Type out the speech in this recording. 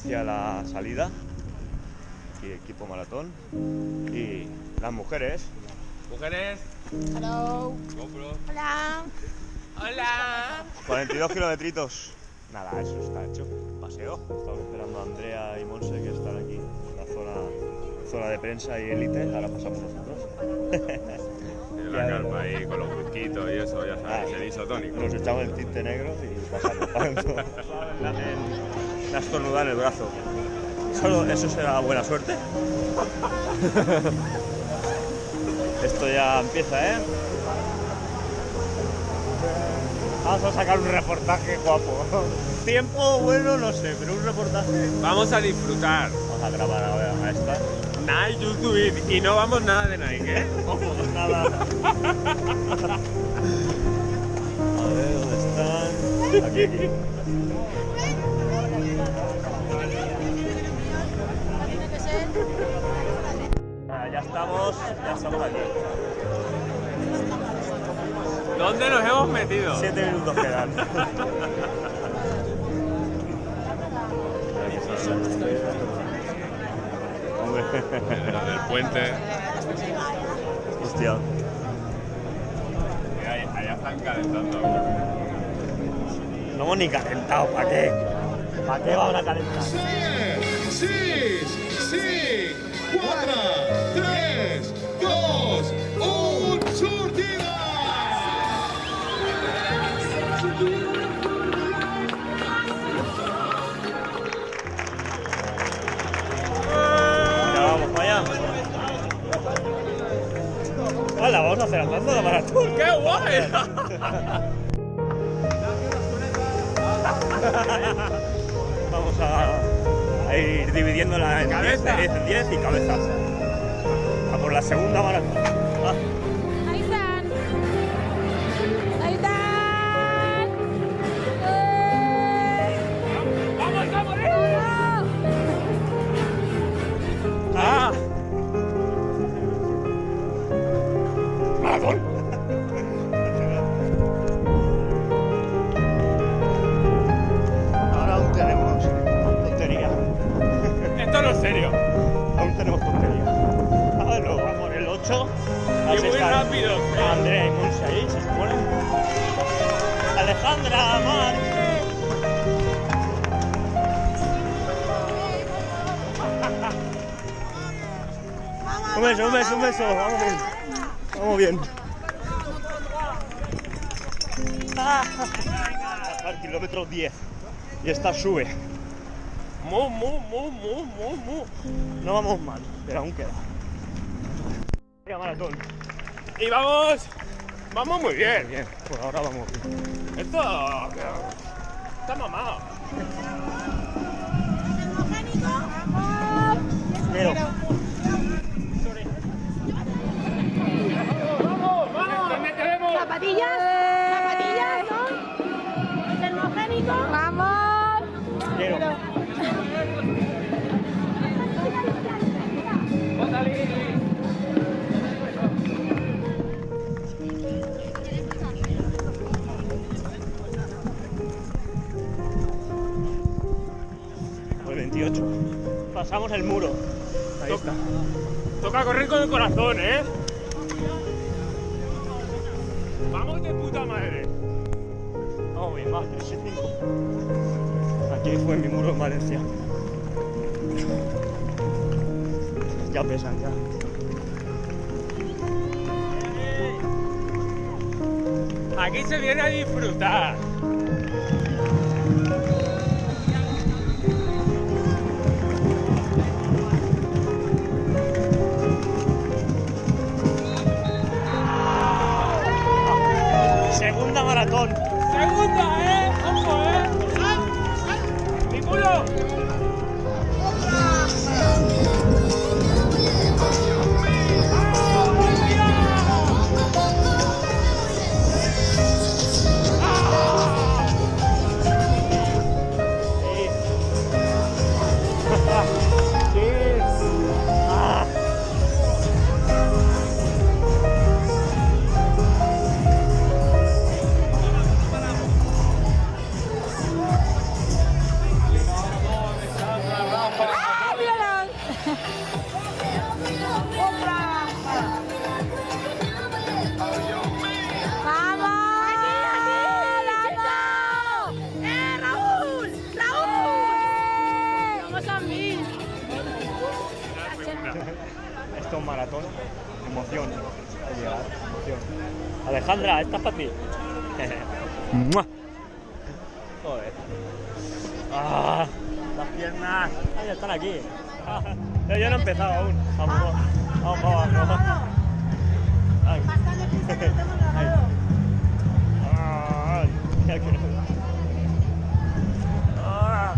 hacia la salida. Aquí equipo maratón. Y las mujeres. Mujeres. Hello. GoPro. Hola. Hola. 42 kilometritos. Nada, eso está hecho. Paseo. Estamos esperando a Andrea y Monse que están aquí en la zona de prensa y élite. Ahora pasamos nosotros. En la carpa ahí con los whisquitos y eso, ya sabes, el isotónico. Nos echamos el tinte negro y pasamos. Una estornudada en el brazo. Solo eso será buena suerte. Esto ya empieza, ¿eh? Vamos a sacar un reportaje guapo. Tiempo bueno, no sé, pero un reportaje. Vamos a disfrutar. Vamos a grabar ahora a esta. Nike, you do it. Y no vamos nada de Nike, ¿eh? Ojo, nada. A ver, ¿dónde están? Aquí. Ya estamos aquí. ¿Dónde nos hemos metido? 7 minutos quedan. El puente. Hostia. Allá están calentando. No hemos ni calentado, ¿para qué? ¿Para qué vamos a calentar? 6, 4, 3, 2, 1, sortida! Ya vamos para allá. Hola, vamos a hacer andando la maratón. ¡Qué guay! Vamos a ir dividiéndola en 10 y cabeza. A por la segunda maratón. Ahí están. Ahí están. ¡Vamos, vamos! ¡Ah! ¡Maratón! Ahora aún tenemos tontería. Esto no es serio. Aún tenemos tontería. Ahora luego vamos por el 8. Y muy rápido. Andrea y Monse ahí, se supone. Alejandra, Mar. Un beso. Vamos bien. Vamos bien. Al kilómetro 10. Y esta sube. Mu. No vamos mal, pero aún queda. Maratón. Y vamos muy bien. Bien, por ahora vamos bien. Esto está mamado. Pero, ¿Dónde queremos? Zapatillas, ¿no? Termogénico. Vamos. pero. 28. Pasamos el muro. Ahí está. Toca correr con el corazón, ¿eh? Vamos de puta madre. Vamos bien, más 3,5. Aquí fue mi muro en Valencia. Ya pesan, ya. Aquí se viene a disfrutar. Segunda maratón. Segunda, ojo, mi culo. maratón. Emoción. Al llegar, emoción. Alejandra, esta es para ti. ¡Mua! Joder. ¡Ah! Las piernas. Ah, ya están aquí. Ah, yo no he empezado aún. Vamos. Ay. Ay. Ay. Mira que no. Ah.